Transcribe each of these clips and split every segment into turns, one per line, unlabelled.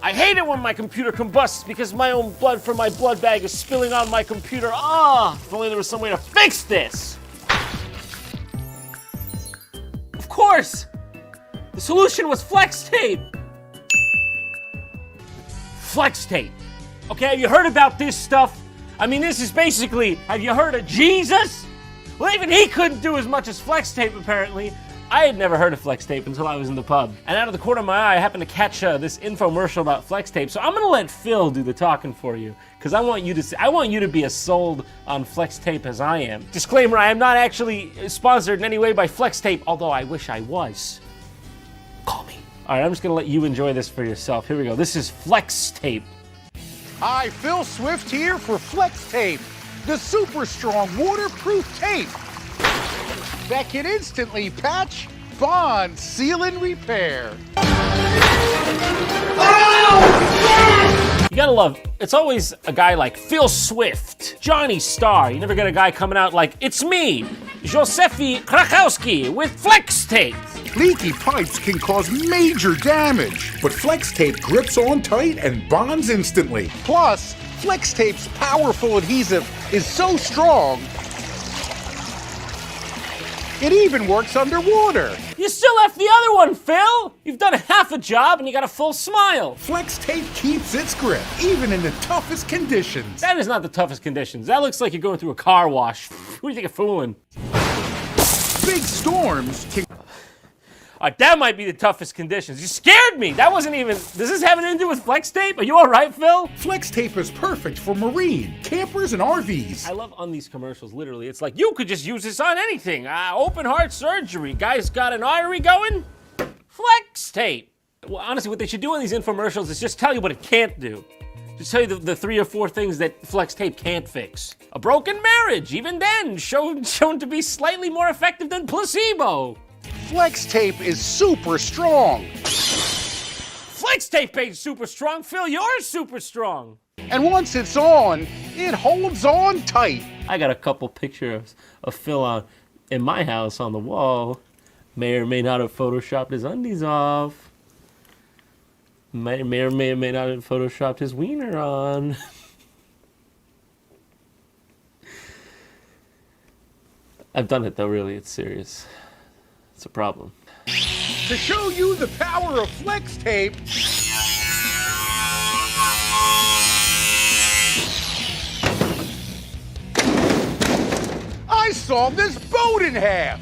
I hate it when my computer combusts because my own blood from my blood bag is spilling on my computer. If only there was some way to fix this. Of course! The solution was flex tape. Flex tape. Okay, have you heard about this stuff? I mean, this is basically, have you heard of Jesus? Well, even he couldn't do as much as flex tape, apparently. I had never heard of flex tape until I was in the pub. And out of the corner of my eye, I happened to catch this infomercial about flex tape. So I'm gonna let Phil do the talking for you, because I want you to be as sold on flex tape as I am. Disclaimer, I am not actually sponsored in any way by flex tape, although I wish I was. Call me. All right, I'm just gonna let you enjoy this for yourself. Here we go. This is Flex Tape.
Hi, Phil Swift here for Flex Tape, the super strong waterproof tape that can instantly patch, bond, seal, and repair.
You gotta love, it's always a guy like Phil Swift, Johnny Starr. You never get a guy coming out like, it's me, Józef Krakowski with Flex Tape.
Leaky pipes can cause major damage,
But Flex Tape grips on tight and bonds instantly.
plus, Flex Tape's powerful adhesive is so strong, it even works underwater.
You still left the other one, Phil. You've done half a job and you got a full smile.
Flex Tape keeps its grip, even in the toughest conditions.
That is not the toughest conditions. That looks like you're going through a car wash. Who do you think you're fooling?
Big storms can
That might be the toughest conditions. You scared me. That wasn't even, does this have anything to do with Flex Tape? Are you all right, Phil?
Flex Tape is perfect for marine, campers, and RVs.
I love on these commercials, literally. It's like, you could just use this on anything. Open heart surgery. Guy's got an artery going. Flex Tape. Well, honestly, what they should do on these infomercials is just tell you what it can't do. Just tell you the 3 or 4 things that Flex Tape can't fix. A broken marriage, even then, shown to be slightly more effective than placebo.
Flex Tape is super strong.
Flex Tape ain't super strong, Phil. You're super strong.
And once it's on, it holds on tight.
I got a couple pictures of Phil in my house on the wall. May or may not have photoshopped his undies off. May or may not have photoshopped his wiener on. I've done it though, really. It's serious. It's a problem.
To show you the power of Flex Tape, I sawed this boat in half.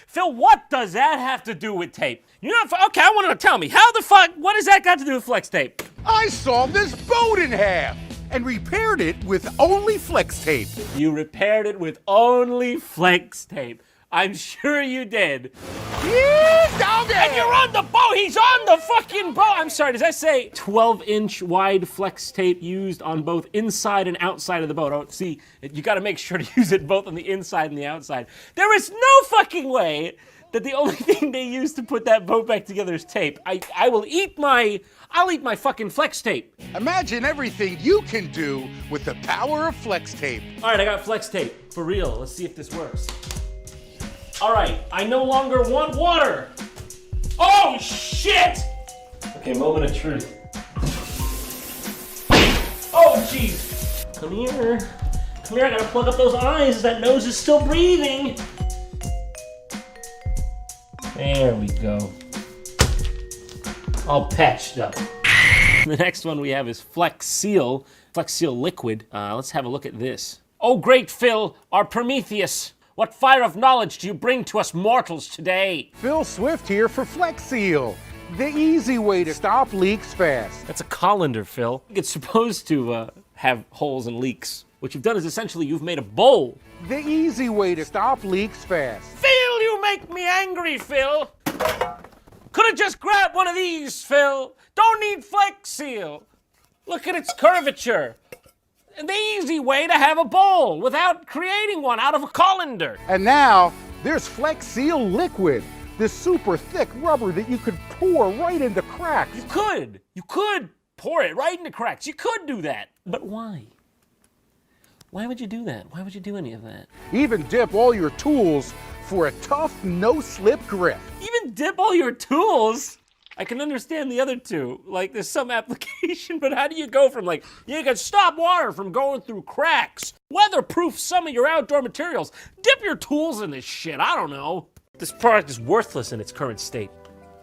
Phil, what does that have to do with tape? You know, okay, I want to tell me. How the fuck, what has that got to do with Flex Tape?
I sawed this boat in half and repaired it with only Flex Tape.
You repaired it with only Flex Tape. I'm sure you did.
Yeah, doggy!
And you're on the boat! He's on the fucking boat! I'm sorry, does that say 12-inch wide Flex Tape used on both inside and outside of the boat? Oh, see, you gotta make sure to use it both on the inside and the outside. There is no fucking way that the only thing they use to put that boat back together is tape. I'll eat my fucking Flex Tape.
Imagine everything you can do with the power of Flex Tape.
All right, I got Flex Tape, for real. Let's see if this works. All right, I no longer want water. Oh, shit! Okay, moment of truth. Oh, jeez. Come here. Come here, I gotta plug up those eyes. That nose is still breathing. There we go. All patched up. The next one we have is Flex Seal Liquid. Let's have a look at this. Oh, great Phil, our Prometheus. What fire of knowledge do you bring to us mortals today?
Phil Swift here for Flex Seal, the easy way to stop leaks fast.
That's a colander, Phil. It's supposed to have holes and leaks. What you've done is essentially you've made a bowl.
The easy way to stop leaks fast.
Phil, you make me angry, Phil. Could have just grabbed one of these, Phil. Don't need Flex Seal. Look at its curvature. The easy way to have a bowl without creating one out of a colander.
And now, there's Flex Seal Liquid, this super thick rubber that you could pour right into cracks.
You could pour it right into cracks. You could do that. But why? Why would you do that? Why would you do any of that?
Even dip all your tools for a tough, no-slip grip.
Even dip all your tools? I can understand the other two. Like, there's some application, but how do you go from, like, you can stop water from going through cracks, weatherproof some of your outdoor materials, dip your tools in this shit, I don't know. This product is worthless in its current state.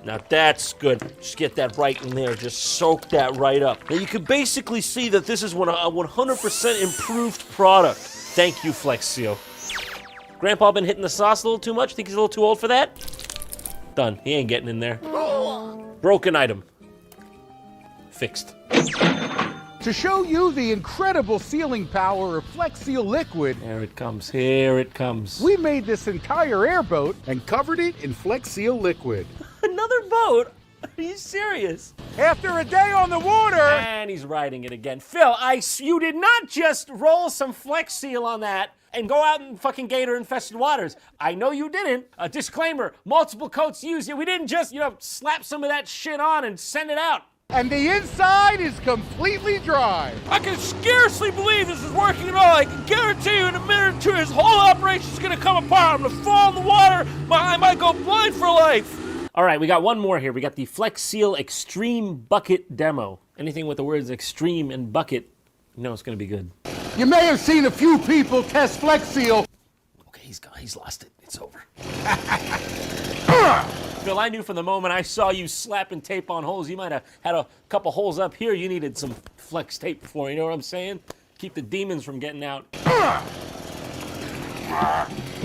Now that's good. Just get that right in there. Just soak that right up. Now you can basically see that this is a 100% improved product. Thank you, Flex Seal. Grandpa been hitting the sauce a little too much? Think he's a little too old for that? Done. He ain't getting in there. Broken item. Fixed.
To show you the incredible sealing power of Flex Seal liquid,
Here it comes. Here it comes.
we made this entire airboat and covered it in Flex Seal liquid.
Another boat? Are you serious?
After a day on the water,
And he's riding it again. Phil, you did not just roll some Flex Seal on that and go out in fucking gator-infested waters. I know you didn't. A disclaimer, multiple coats used. We didn't just, slap some of that shit on and send it out.
and the inside is completely dry.
I can scarcely believe this is working at all. I can guarantee you in a minute or two, his whole operation's gonna come apart. I'm gonna fall in the water. I might go blind for life. All right, we got one more here. We got the Flex Seal Extreme Bucket Demo. Anything with the words extreme and bucket, you know it's gonna be good.
You may have seen a few people test Flex Seal.
Okay, he's lost it. It's over. Phil, I knew from the moment I saw you slapping tape on holes, you might have had a couple holes up here you needed some flex tape for, you know what I'm saying? Keep the demons from getting out.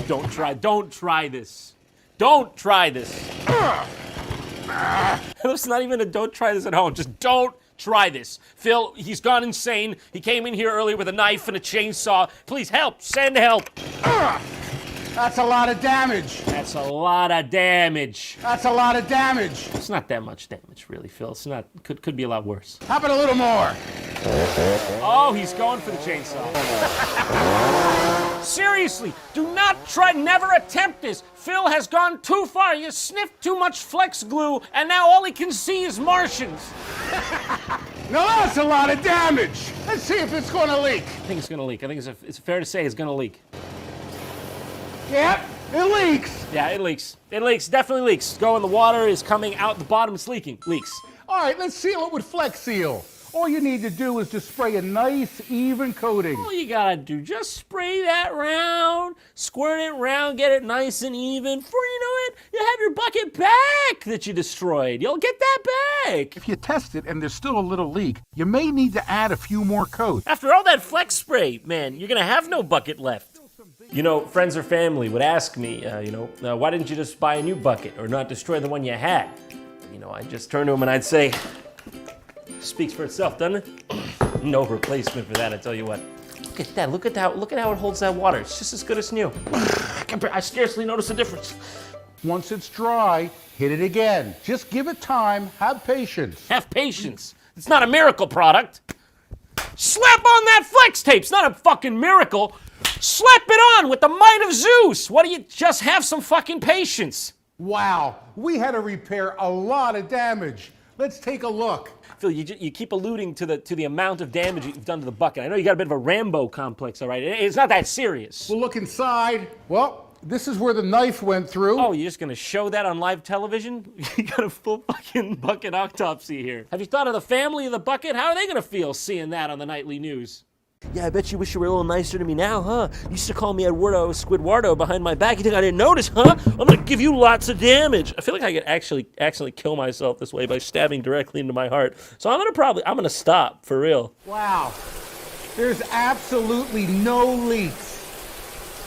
Don't try this. Don't try this. It's not even a don't try this at home, just don't try this. Phil, he's gone insane. He came in here earlier with a knife and a chainsaw. Please help, send help.
That's a lot of damage.
That's a lot of damage.
That's a lot of damage.
It's not that much damage, really, Phil. It's not. Could be a lot worse.
How about a little more?
Oh, he's going for the chainsaw. Seriously, do not try. Never attempt this. Phil has gone too far. You sniffed too much flex glue, and now all he can see is Martians.
Now that's a lot of damage. Let's see if it's going to leak.
I think it's going to leak. I think it's fair to say it's going to leak.
Yep, it leaks.
Yeah, it leaks. It leaks. Definitely leaks. Go in the water is coming out the bottom. It's leaking. Leaks.
All right, let's seal it with Flex Seal. All you need to do is just spray a nice, even coating.
All you gotta do, just spray that round, squirt it round, get it nice and even. Before you know it, you have your bucket back that you destroyed. You'll get that back.
If you test it and there's still a little leak, you may need to add a few more coats.
After all that flex spray, man, you're gonna have no bucket left. You know, friends or family would ask me, why didn't you just buy a new bucket or not destroy the one you had? I'd just turn to them and I'd say, speaks for itself, doesn't it? No replacement for that, I tell you what. Look at that, look at how it holds that water. It's just as good as new. I scarcely notice a difference.
Once it's dry, hit it again. Just give it time, have patience.
Have patience. It's not a miracle product. Slap on that flex tape. It's not a fucking miracle. Slap it on with the might of Zeus. What do you just have some fucking patience?
Wow, we had to repair a lot of damage. Let's take a look.
Phil, you keep alluding to the amount of damage you've done to the bucket. I know you got a bit of a Rambo complex, all right? It's not that serious.
We'll look inside. Well, this is where the knife went through.
Oh, you're just gonna show that on live television? You got a full fucking bucket autopsy here. Have you thought of the family of the bucket? How are they gonna feel seeing that on the nightly news? Yeah, I bet you wish you were a little nicer to me now, huh? You used to call me Eduardo Squidwardo behind my back. You think I didn't notice, huh? I'm gonna give you lots of damage. I feel like I could actually accidentally kill myself this way by stabbing directly into my heart. So I'm gonna stop, for real.
Wow, there's absolutely no leaks.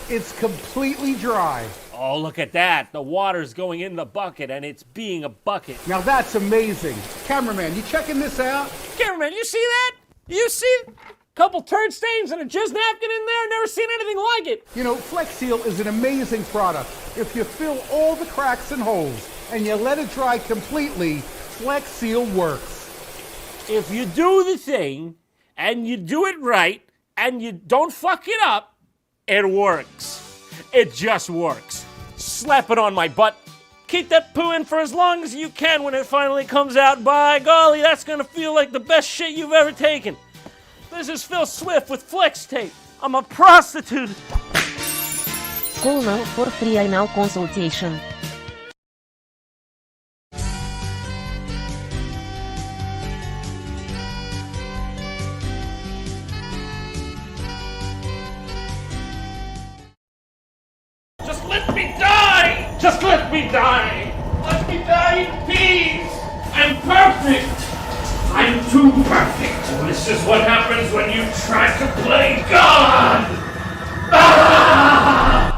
It's completely dry.
Oh, look at that. The water's going in the bucket and it's being a bucket.
Now that's amazing. Cameraman, you checking this out?
Cameraman, you see that? You see? Couple turd stains and a jizz napkin in there. Never seen anything like it.
You know, Flex Seal is an amazing product. If you fill all the cracks and holes and you let it dry completely, Flex Seal works.
If you do the thing and you do it right and you don't fuck it up, it works. It just works. Slap it on my butt. Keep that poo in for as long as you can. When it finally comes out, by golly, that's gonna feel like the best shit you've ever taken. This is Phil Swift with Flex Tape. I'm a prostitute.
Call now for free anal consultation.
Just let me die! Just let me die! Let me die in peace! I'm perfect! I'm too perfect! This is what happens when you try to play God! Ah!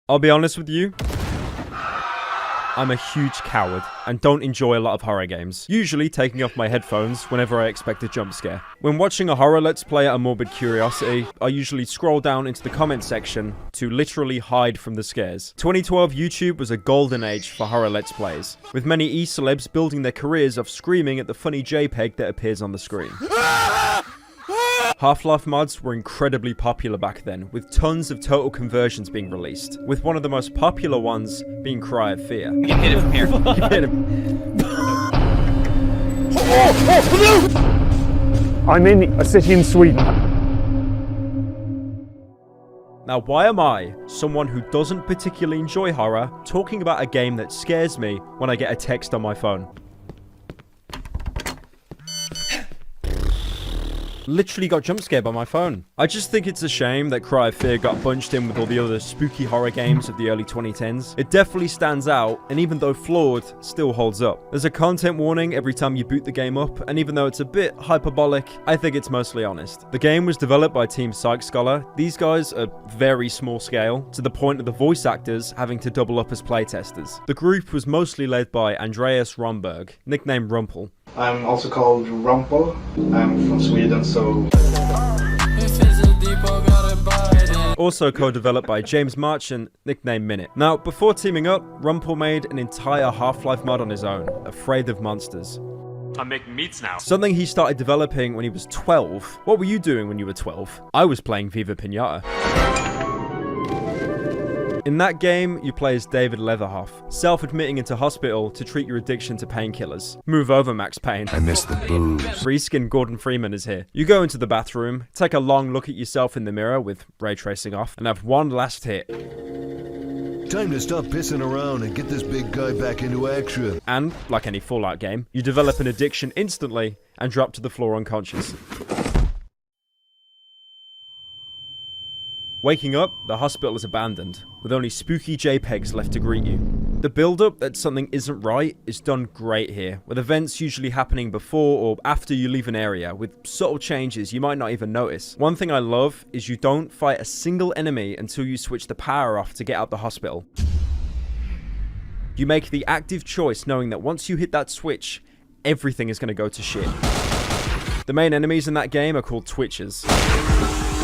I'll be honest with you, I'm a huge coward and don't enjoy a lot of horror games, usually taking off my headphones whenever I expect a jump scare. When watching a horror Let's Play out of morbid curiosity, I usually scroll down into the comment section to literally hide from the scares. 2012 YouTube was a golden age for horror Let's Plays, with many e-celebs building their careers off screaming at the funny JPEG that appears on the screen. Half-Life mods were incredibly popular back then, with tons of total conversions being released, with one of the most popular ones being Cry of Fear.
You can hit it from here.
You hit him.
I'm in a city in Sweden.
Now, why am I, someone who doesn't particularly enjoy horror, talking about a game that scares me when I get a text on my phone? Literally got jump scared by my phone. I just think it's a shame that Cry of Fear got bunched in with all the other spooky horror games of the early 2010s. It definitely stands out, and even though flawed, still holds up. There's a content warning every time you boot the game up, and even though it's a bit hyperbolic, I think it's mostly honest. The game was developed by Team Psych Scholar. These guys are very small scale, to the point of the voice actors having to double up as playtesters. The group was mostly led by Andreas Romberg, nicknamed Rumpel.
I'm also called Rumpel. I'm from Sweden, so...
Also co-developed by James Marchant, nicknamed Minute. Now, before teaming up, Rumpel made an entire Half-Life mod on his own, Afraid of Monsters.
I'm making meats now.
Something he started developing when he was 12. What were you doing when you were 12? I was playing Viva Pinata. In that game, you play as David Leatherhoff, self-admitting into hospital to treat your addiction to painkillers. Move over, Max Payne.
I miss the booze.
Reskin Gordon Freeman is here. You go into the bathroom, take a long look at yourself in the mirror with ray tracing off, and have one last hit.
Time to stop pissing around and get this big guy back into action.
And, like any Fallout game, you develop an addiction instantly and drop to the floor unconscious. Waking up, the hospital is abandoned, with only spooky JPEGs left to greet you. The build-up that something isn't right is done great here, with events usually happening before or after you leave an area, with subtle changes you might not even notice. One thing I love is you don't fight a single enemy until you switch the power off to get out the hospital. You make the active choice knowing that once you hit that switch, everything is going to go to shit. The main enemies in that game are called Twitchers.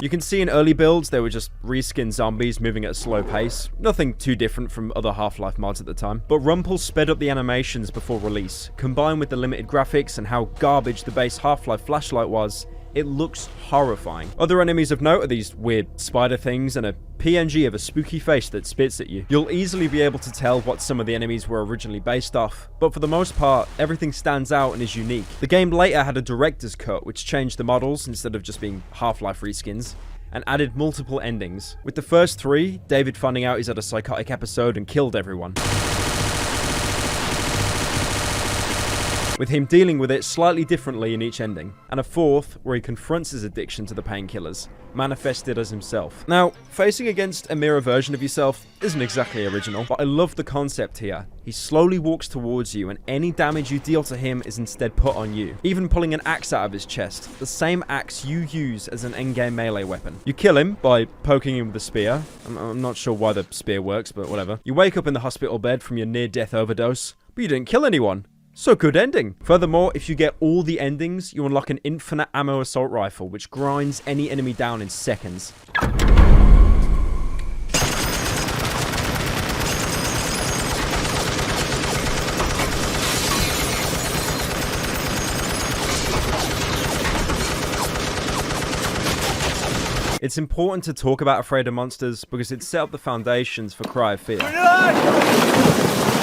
You can see in early builds they were just reskin zombies moving at a slow pace. Nothing too different from other Half-Life mods at the time. But Rumpel sped up the animations before release. Combined with the limited graphics and how garbage the base Half-Life flashlight was, it looks horrifying. Other enemies of note are these weird spider things and a PNG of a spooky face that spits at you. You'll easily be able to tell what some of the enemies were originally based off, but for the most part, everything stands out and is unique. The game later had a director's cut which changed the models instead of just being Half-Life reskins, and added multiple endings. With the first three, David finding out he's had a psychotic episode and killed everyone, with him dealing with it slightly differently in each ending, and a fourth where he confronts his addiction to the painkillers, manifested as himself. Now, facing against a mirror version of yourself isn't exactly original, but I love the concept here. He slowly walks towards you, and any damage you deal to him is instead put on you, even pulling an axe out of his chest, the same axe you use as an endgame melee weapon. You kill him by poking him with a spear. I'm not sure why the spear works, but whatever. You wake up in the hospital bed from your near-death overdose, but you didn't kill anyone. So good ending. Furthermore, if you get all the endings, you unlock an infinite ammo assault rifle, which grinds any enemy down in seconds. It's important to talk about Afraid of Monsters because it set up the foundations for Cry of Fear.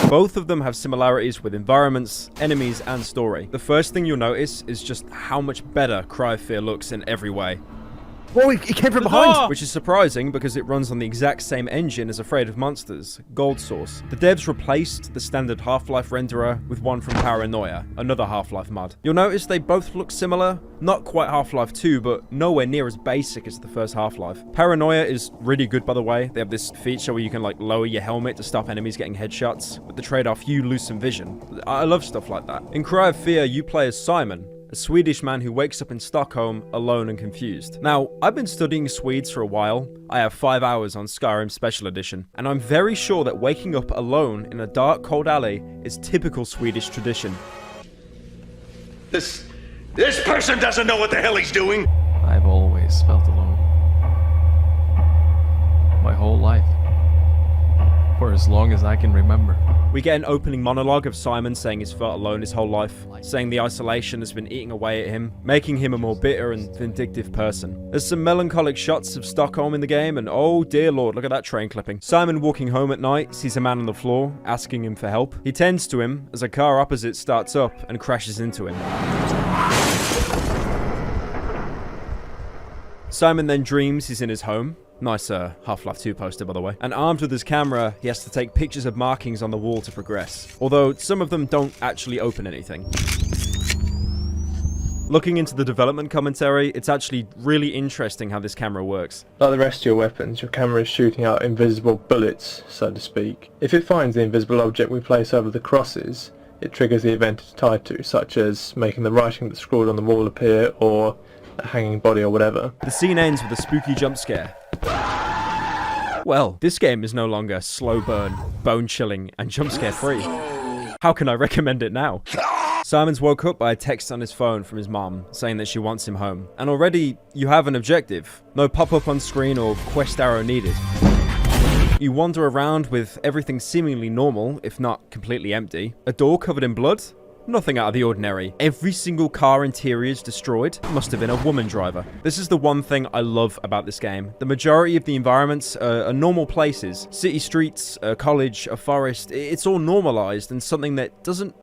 Both of them have similarities with environments, enemies, and story. The first thing you'll notice is just how much better Cry of Fear looks in every way.
Whoa, he came from behind!
Which is surprising because it runs on the exact same engine as Afraid of Monsters, Gold Source. The devs replaced the standard Half-Life renderer with one from Paranoia, another Half-Life mod. You'll notice they both look similar, not quite Half-Life 2, but nowhere near as basic as the first Half-Life. Paranoia is really good, by the way. They have this feature where you can like lower your helmet to stop enemies getting headshots. With the trade-off, you lose some vision. I love stuff like that. In Cry of Fear, you play as Simon, a Swedish man who wakes up in Stockholm alone and confused. Now, I've been studying Swedes for a while. I have 5 hours on Skyrim Special Edition, and I'm very sure that waking up alone in a dark, cold alley is typical Swedish tradition.
This person doesn't know what the hell he's doing.
I've always felt alone. My whole life. For as long as I can remember.
We get an opening monologue of Simon saying he's felt alone his whole life, saying the isolation has been eating away at him, making him a more bitter and vindictive person. There's some melancholic shots of Stockholm in the game, and oh dear lord, look at that train clipping. Simon walking home at night sees a man on the floor, asking him for help. He tends to him as a car opposite starts up and crashes into him. Simon then dreams he's in his home. Nice Half-Life 2 poster, by the way. And armed with his camera, he has to take pictures of markings on the wall to progress. Although, some of them don't actually open anything. Looking into the development commentary, it's actually really interesting how this camera works.
Like the rest of your weapons, your camera is shooting out invisible bullets, so to speak. If it finds the invisible object we place over the crosses, it triggers the event it's tied to, such as making the writing that's scrawled on the wall appear, or a hanging body or whatever.
The scene ends with a spooky jump scare. Well, this game is no longer slow burn, bone chilling, and jump scare free. How can I recommend it now? Simon's woke up by a text on his phone from his mom saying that she wants him home. And already, you have an objective. No pop-up on screen or quest arrow needed. You wander around with everything seemingly normal, if not completely empty. A door covered in blood? Nothing out of the ordinary. Every single car interior is destroyed. Must have been a woman driver. This is the one thing I love about this game. The majority of the environments are normal places. City streets, a college, a forest. It's all normalized and something that doesn't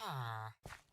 Huh.